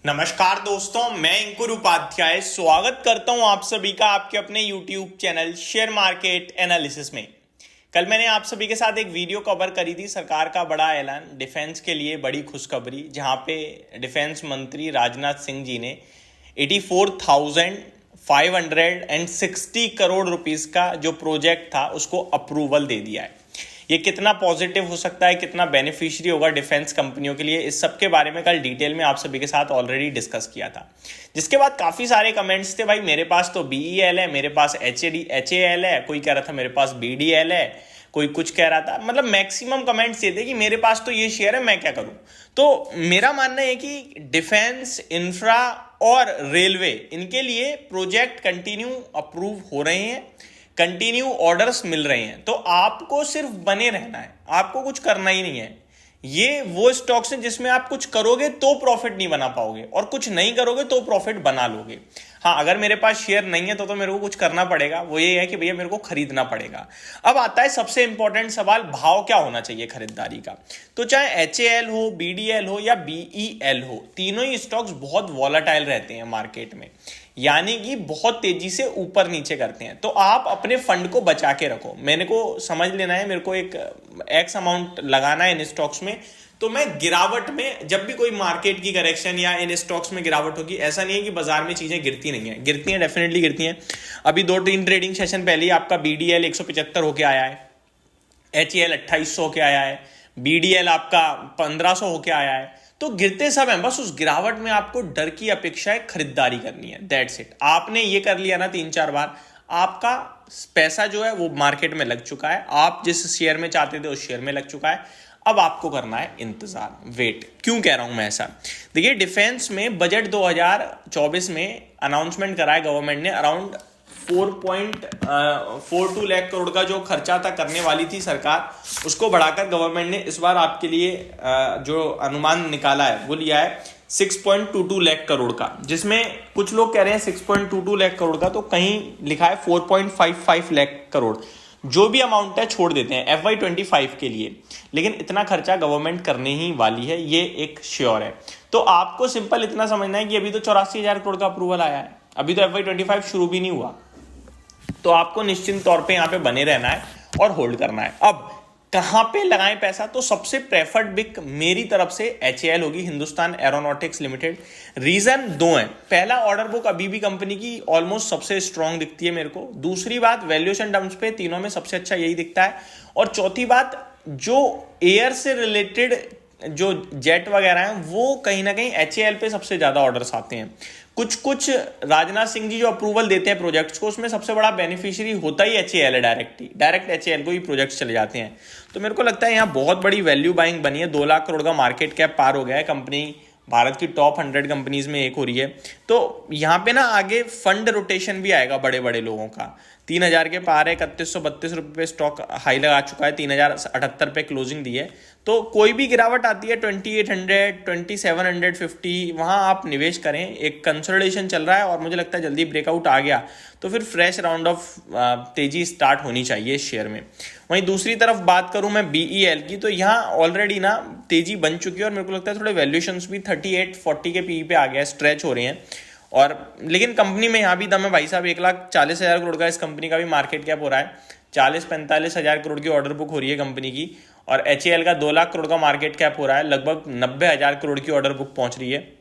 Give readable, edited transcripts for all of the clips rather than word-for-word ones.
नमस्कार दोस्तों, मैं अंकुर उपाध्याय स्वागत करता हूं आप सभी का आपके अपने YouTube channel share market analysis में। कल मैंने आप सभी के साथ एक वीडियो कवर करी थी। सरकार का बड़ा ऐलान, डिफेंस के लिए बड़ी खुशखबरी, जहां पे डिफेंस मंत्री राजनाथ सिंह जी ने 84,560 करोड़ रुपीस का जो प्रोजेक्ट था उसको अप्रूवल दे दिया है। ये कितना पॉजिटिव हो सकता है, कितना बेनिफिशियरी होगा डिफेंस कंपनियों के लिए, इस सब के बारे में कल डिटेल में आप सभी के साथ ऑलरेडी डिस्कस किया था। जिसके बाद काफ़ी सारे कमेंट्स थे, भाई मेरे पास तो BEL है, मेरे पास HAL है, कोई कह रहा था मेरे पास BDL है, कोई कुछ कह रहा था। मतलब मैक्सिमम कमेंट्स ये थे कि मेरे पास तो ये शेयर है, मैं क्या करूं। तो मेरा मानना है कि डिफेंस, इंफ्रा और रेलवे, इनके लिए प्रोजेक्ट कंटिन्यू अप्रूव हो रहे हैं, कंटिन्यू ऑर्डर्स मिल रहे हैं। तो आपको सिर्फ बने रहना है, आपको कुछ करना ही नहीं है। ये वो स्टॉक्स हैं जिसमें आप कुछ करोगे तो प्रॉफिट नहीं बना पाओगे और कुछ नहीं करोगे तो प्रॉफिट बना लोगे। हाँ, अगर मेरे पास शेयर नहीं है तो मेरे को कुछ करना पड़ेगा। वो ये है कि भैया मेरे को खरीदना पड़ेगा। अब आता है सबसे इंपॉर्टेंट सवाल, भाव क्या होना चाहिए खरीदारी का। तो चाहे HAL हो, BDL हो या BEL हो, तीनों ही स्टॉक्स बहुत वॉलेटाइल रहते हैं मार्केट में, यानी कि बहुत तेजी से ऊपर नीचे करते हैं। तो आप अपने फंड को बचा के रखो। मैंने को समझ लेना है, मेरे को एक एक्स अमाउंट लगाना है इन स्टॉक्स में। तो मैं गिरावट में, जब भी कोई मार्केट की करेक्शन या इन स्टॉक्स में गिरावट होगी, ऐसा नहीं है कि बाजार में चीजें गिरती नहीं है, गिरती हैं, डेफिनेटली गिरती हैं। अभी 2-3 ट्रेडिंग सेशन पहले ही आपका BDL 175 होके आया है, HAL 2800 होके आया है, BDL आपका 1500 होके आया है। तो गिरते सब हैं, बस उस गिरावट में आपको डर की अपेक्षा है, खरीदारी करनी है, दैट्स इट। आपने ये कर लिया ना 3-4 बार, आपका पैसा जो है वो मार्केट में लग चुका है, आप जिस शेयर में चाहते थे उस शेयर में लग चुका है। अब आपको करना है इंतजार, वेट। क्यों कह रहा हूं मैं ऐसा? देखिए, डिफेंस में बजट 2024 में अनाउंसमेंट करा है गवर्नमेंट ने। अराउंड 4.42 लाख करोड़ का जो खर्चा था करने वाली थी सरकार, उसको बढ़ाकर गवर्नमेंट ने इस बार आपके लिए जो अनुमान निकाला है वो लिया है 6.22 लाख करोड़ का, जिसमें कुछ लोग कह रहे हैं 6.22 लाख करोड़ का, तो कहीं लिखा है 4.55 लाख करोड़। जो भी अमाउंट है छोड़ देते हैं FY25 के लिए, लेकिन इतना खर्चा गवर्नमेंट करने ही वाली है, ये एक श्योर है। तो आपको सिंपल इतना समझना है कि अभी तो 84,000 करोड़ का अप्रूवल आया है, अभी तो FY25 शुरू भी नहीं हुआ। तो आपको निश्चित तौर पे यहाँ पे बने रहना है और होल्ड करना है। अब कहां पे लगाएं पैसा? तो सबसे प्रेफर्ड बिक मेरी तरफ से HAL होगी, हिंदुस्तान एरोनॉटिक्स लिमिटेड। रीजन 2 है। पहला, ऑर्डर बुक अभी भी कंपनी की ऑलमोस्ट सबसे स्ट्रांग दिखती है मेरे को। दूसरी बात, वैल्यूएशन टर्म्स पे तीनों में सबसे अच्छा यही दिखता है। और चौथी बात, जो एयर से रिलेटेड जो जेट वगैरह हैं वो कहीं ना कहीं HAL पे सबसे ज्यादा ऑर्डर्स आते हैं। कुछ राजनाथ सिंह जी जो अप्रूवल देते हैं प्रोजेक्ट्स को, उसमें सबसे बड़ा बेनिफिशियरी होता ही HAL है, डायरेक्ट HAL को ही प्रोजेक्ट्स चले जाते हैं। तो मेरे को लगता है यहाँ बहुत बड़ी वैल्यू बाइंग बनी है। 2 लाख करोड़ का मार्केट कैप पार हो गया है, कंपनी भारत की टॉप 100 कंपनीज में एक हो रही है। तो यहाँ पे ना आगे फंड रोटेशन भी आएगा बड़े बड़े लोगों का। 3,000 के पार है, 3132 रुपये पे स्टॉक हाई लगा चुका है, 3,078 पे क्लोजिंग दी है। तो कोई भी गिरावट आती है 2800, 2750, वहाँ आप निवेश करें। एक कंसोलिडेशन चल रहा है और मुझे लगता है जल्दी ब्रेकआउट आ गया तो फिर फ्रेश राउंड ऑफ तेजी स्टार्ट होनी चाहिए इस शेयर में। वहीं दूसरी तरफ बात करूं मैं BEL की, तो यहाँ ऑलरेडी ना तेजी बन चुकी है और मेरे को लगता है थोड़े वैल्यूएशंस भी 38-40 के PE पे आ गया, स्ट्रेच हो रहे हैं। और लेकिन कंपनी में यहाँ भी दम है भाई साहब। 1,40,000 करोड़ का इस कंपनी का भी मार्केट कैप हो रहा है, 40-45 करोड़ की ऑर्डर बुक हो रही है कंपनी की। और HAL का 2 लाख करोड़ का मार्केट कैप हो रहा है, लगभग 90,000 करोड़ की ऑर्डर बुक पहुंच रही है।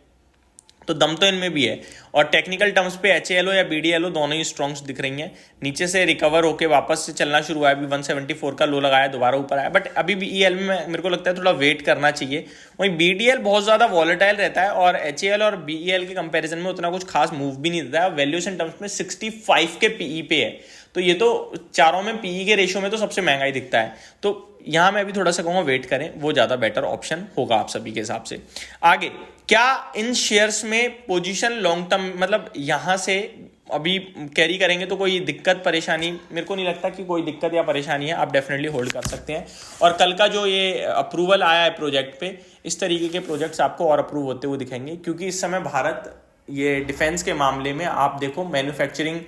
तो दम तो इनमें भी है। और टेक्निकल टर्म्स पे HAL हो या BDL हो, दोनों ही स्ट्रॉन्ग्स दिख रही हैं। नीचे से रिकवर होकर वापस से चलना शुरू हुआ है, अभी 174 का लो लगाया, दोबारा ऊपर आया। बट अभी BEL में मेरे को लगता है थोड़ा वेट करना चाहिए। वहीं BDL बहुत ज़्यादा वॉलेटाइल रहता है और HAL और BEL के कंपेरिजन में उतना कुछ खास मूव भी नहीं देता है। वैल्यूएशन टर्म्स में 65 के PE पे है, तो ये तो चारों में PE के रेशियो में तो सबसे महंगा ही दिखता है। तो यहाँ मैं भी थोड़ा सा कहूँगा वेट करें, वो ज़्यादा बेटर ऑप्शन होगा आप सभी के हिसाब से। आगे क्या इन शेयर्स में पोजीशन लॉन्ग टर्म, मतलब यहाँ से अभी कैरी करेंगे तो कोई दिक्कत परेशानी मेरे को नहीं लगता कि कोई दिक्कत या परेशानी है। आप डेफिनेटली होल्ड कर सकते हैं। और कल का जो ये अप्रूवल आया है प्रोजेक्ट पे, इस तरीके के प्रोजेक्ट्स आपको और अप्रूव होते हुए दिखेंगे, क्योंकि इस समय भारत ये डिफेंस के मामले में आप देखो मैन्युफैक्चरिंग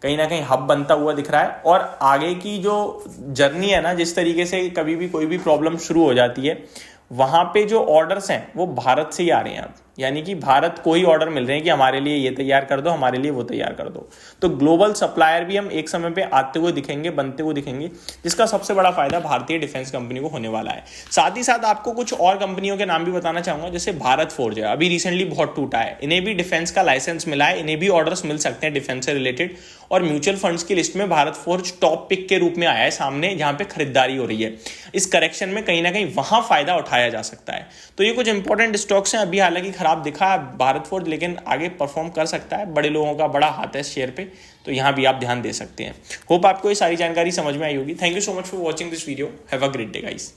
कहीं ना कहीं हब बनता हुआ दिख रहा है। और आगे की जो जर्नी है ना, जिस तरीके से कभी भी कोई भी प्रॉब्लम शुरू हो जाती है, वहां पे जो ऑर्डर्स हैं वो भारत से ही आ रहे हैं। अब यानी कि भारत को ही ऑर्डर मिल रहे हैं कि हमारे लिए ये तैयार कर दो, हमारे लिए वो तैयार कर दो। तो ग्लोबल सप्लायर भी हम एक समय पे आते हुए दिखेंगे, बनते हुए दिखेंगे, जिसका सबसे बड़ा फायदा भारतीय डिफेंस कंपनी को होने वाला है। साथ ही साथ आपको कुछ और कंपनियों के नाम भी बताना चाहूंगा, जैसे भारत फोर्ज है, अभी रिसेंटली बहुत टूटा है, इन्हें भी डिफेंस का लाइसेंस मिला है, इन्हें भी ऑर्डर्स मिल सकते हैं डिफेंस से रिलेटेड। और म्यूचुअल फंड्स की लिस्ट में भारत फोर्ज टॉप पिक के रूप में आया है सामने, जहां पे खरीदारी हो रही है। इस करेक्शन में कहीं ना कहीं वहां फायदा उठाया जा सकता है। तो ये कुछ इंपॉर्टेंट स्टॉक्स हैं। अभी हालांकि खराब दिखा भारत फोर्ज, लेकिन आगे परफॉर्म कर सकता है, बड़े लोगों का बड़ा हाथ है इस शेयर पे, तो यहां भी आप ध्यान दे सकते हैं। होप आपको ये सारी जानकारी समझ में आई होगी। Thank you so much for watching this video. Have a great day guys.